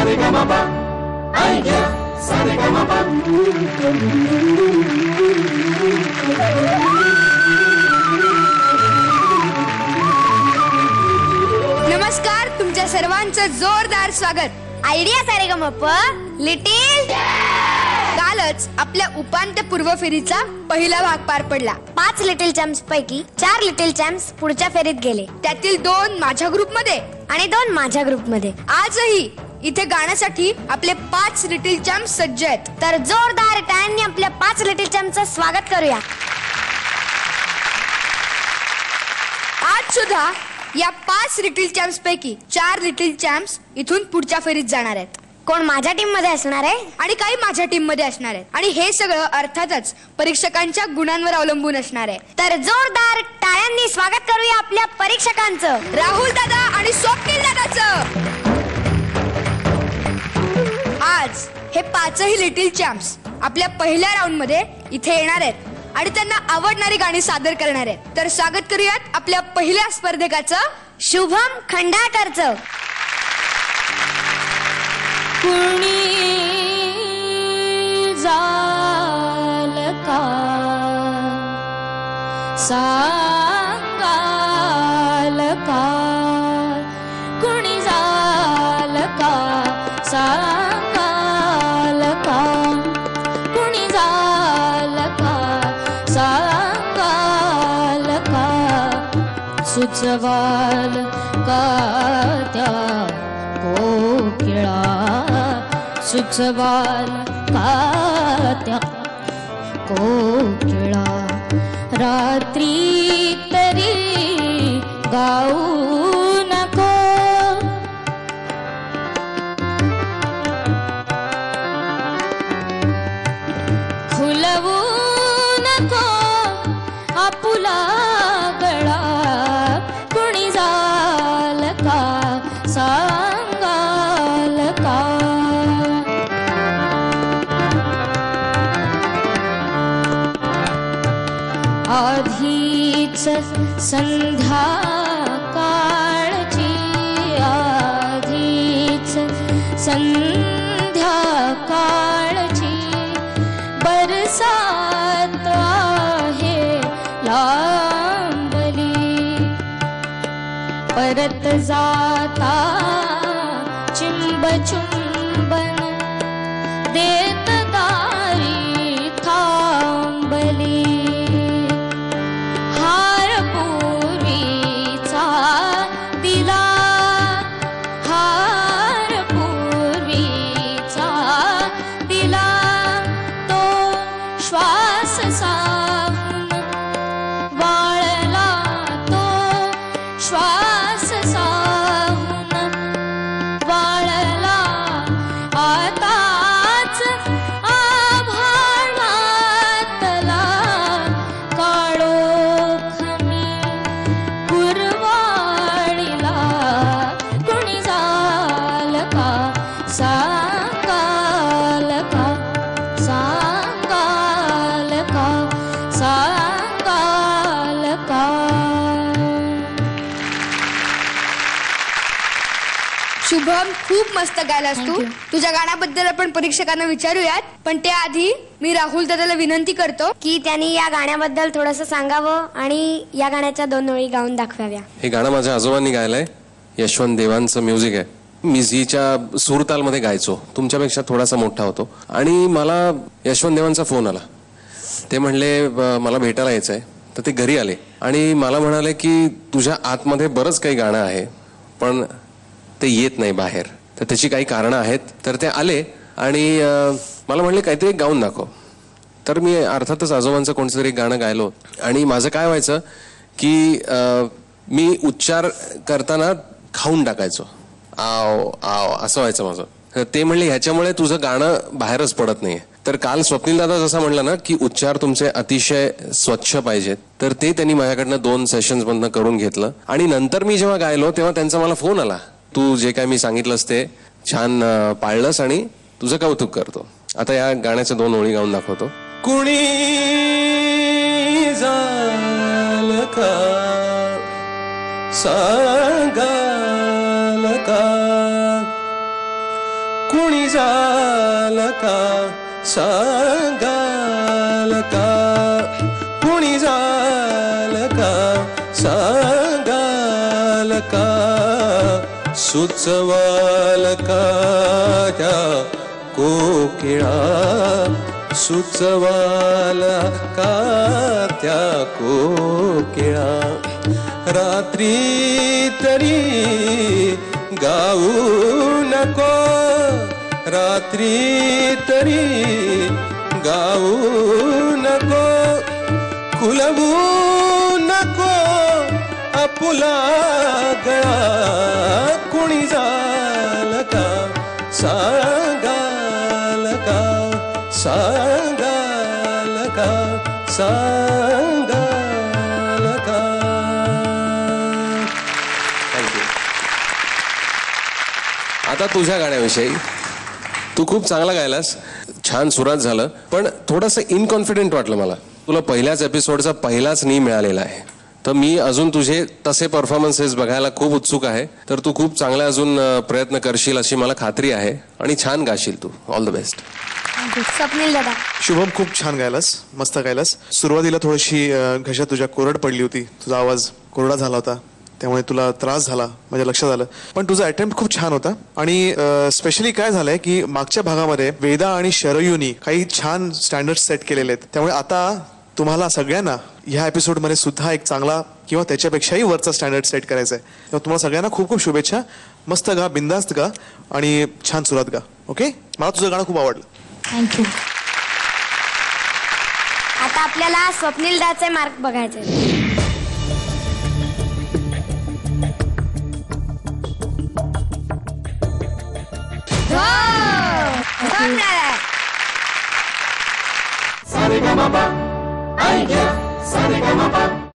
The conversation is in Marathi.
Saregama Idea Saregama नमस्कार, तुमच्या सर्वांचं जोरदार स्वागत आयडिया सारेगमप लिटिल कालच आपल्या उपांत्यपूर्व फेरीचा पहिला भाग पार पडला। 5 लिटिल चॅम्प्स पैकी 4 लिटिल चॅम्प्स पुढच्या फेरीत गेले, त्यातील 2 माझ्या ग्रुपमध्ये आणि 2 माझ्या ग्रुपमध्ये। आजही इथे गाण्यासाठी आपले 5 लिटिल चॅम्प्स सज्ज आहेत, तर जोरदार टाळ्यांनी आपल्या 5 लिटिल चॅम्प्सचं स्वागत करूया। आज सुद्धा या 5 लिटिल चॅम्प्स पैकी 4 लिटिल चॅम्प्स इथून पुढच्या फेरीत जाणार आहेत। कोण माझ्या टीम मध्ये असणार आहे आणि काही माझ्या टीम मध्ये असणार आहे, आणि हे सगळं अर्थातच परीक्षकांच्या गुणांवर अवलंबून असणार आहे। तर जोरदार टाळ्यांनी स्वागत करूया आपल्या परीक्षकांचं, राहुल दादा आणि स्वप्नील दादाचं। आज हे 5ही लिटिल चॅम्प्स आपल्या पहिल्या राऊंड मध्ये इथे येणार आहेत आणि त्यांना आवडणारी गाणी सादर करणार आहेत। तर स्वागत करूयात आपल्या पहिल्या स्पर्धकाचं, शुभम खंडाळकरचं। कुणी जाल का सांगाल का, कुणी जाल का सांगाल का, कुणी जाल का सांगाल का, सुचवाल का त्या कोकिळा, सुचवाल का त्या कोकिळा, रात्री तरी गाऊ नको, खुलवू नको आपुला गळा, कुणी जाल का सांगाल का। आधीच संध्याकाळची, आधीच संध्याकाळची बरसात आहे लांबली, परत जाता चिंब चुंबन देत दारी थांबली, हार पूर्वीचा दिला, हार पूर्वीचा दिला, तो श्वास साहून वाळला, तो श्वास साहून वाळला, आताच आभाळातला काळोख मी कुरवाळीला, कुणी जाल का सांगाल का, सांगाल का, सांगाल का। शुभम, खूप मस्त गायलास तू। तुझ्या गाण्याबद्दल आपण परीक्षकांना विचारूयात, पण त्याआधी मी राहुल दादाला विनंती करतो की त्यांनी या गाण्याबद्दल थोडंसं सांगावं आणि या गाण्याच्या 2 ओळी गाऊन दाखवाव्या। हे गाणं माझ्या आजोबांनी गायलंय, यशवंत देवांचं म्युझिक आहे। मी झीच्या सूरतालमध्ये गायचो, तुमच्यापेक्षा थोडासा मोठा होतो, आणि मला यशवंत देवांचा फोन आला। ते म्हणले मला भेटायला यायचंय, तर ते घरी आले आणि मला म्हणाले की तुझ्या आतमध्ये बरंच काही गाणं आहे, पण ते येत नाही बाहेर, तर त्याची काही कारणं आहेत। तर ते आले आणि मला म्हणले काहीतरी गाऊन दाखव। तर मी अर्थातच आजोबांचं कोणतं तरी गाणं गायलो, आणि माझं काय व्हायचं की मी उच्चार करताना खाऊन टाकायचो, आव आव असं व्हायचं माझं। ते म्हणले ह्याच्यामुळे तुझं गाणं बाहेरच पडत नाहीये। तर काल स्वप्नील दादा जसा म्हणला ना की उच्चार तुमचे अतिशय स्वच्छ पाहिजेत, तर ते त्यांनी माझ्याकडनं 2 सेशन्स मधनं करून घेतलं, आणि नंतर मी जेव्हा गायलो तेव्हा त्यांचा मला फोन आला, तू जे काय मी सांगितलंस ते छान पाळलंस आणि तुझं कौतुक करतो। आता या गाण्याच्या 2 ओळी गाऊन दाखवतो। कुणी जाल का सांगाल का, कुणी जाल का सांगाल का कुणी जाल का सांगाल का सुचवाल का त्या कोकिळा सुचवाल का त्या कोकिळा रात्री तरी गाऊ नको रात्री तरी गाऊ नको खुलवू नको आपुला गळा कुणी जाल का सांगाल का सांगाल का सांगाल का. थँक्यू. आता तुझ्या गाण्याविषयी. तू खूप चांगला गायलास, छान सुरात झालं, पण थोडंसं इनकॉन्फिडेंट वाटलं मला. तुला पहिल्याच एपिसोडचा पहिलाच नी मिळालेला आहे, तर मी अजून तुझे तसे परफॉर्मन्सेस बघायला खूप उत्सुक आहे. तर तू खूप चांगले अजून प्रयत्न करशील अशी मला खात्री आहे आणि छान गाशील तू. All the best. स्वप्नील दादा. शुभम, खूप छान गायलास, मस्त गायलास. सुरुवातीला थोडीशी घशात तुझ्या कोरड पडली होती, तुझा आवाज कोरडा झाला होता, त्यामुळे तुला त्रास झाला, माझ्या लक्षात आलं. पण तुझा अटेम्प्ट खूप छान होता. आणि स्पेशली काय झालंय की मागच्या भागामध्ये वेदा आणि शरयूनी काही छान स्टँडर्ड सेट केलेले आहेत. त्यामुळे आता तुम्हाला सगळ्यांना ह्या एपिसोडमध्ये सुद्धा एक चांगला किंवा त्याच्यापेक्षाही वरचा स्टँडर्ड सेट करायचा आहे. तेव्हा तुम्हाला सगळ्यांना खूप खूप शुभेच्छा. मस्त गा, बिंदास्त गा आणि छान सुरात गा. ओके, मला तुझं गाणं खूप आवडलं. थँक्यू. आता आपल्याला स्वप्नील दाचे मार्क बघायचे. Sa re ga ma pa. Ay, yeah. Sa re ga ma pa.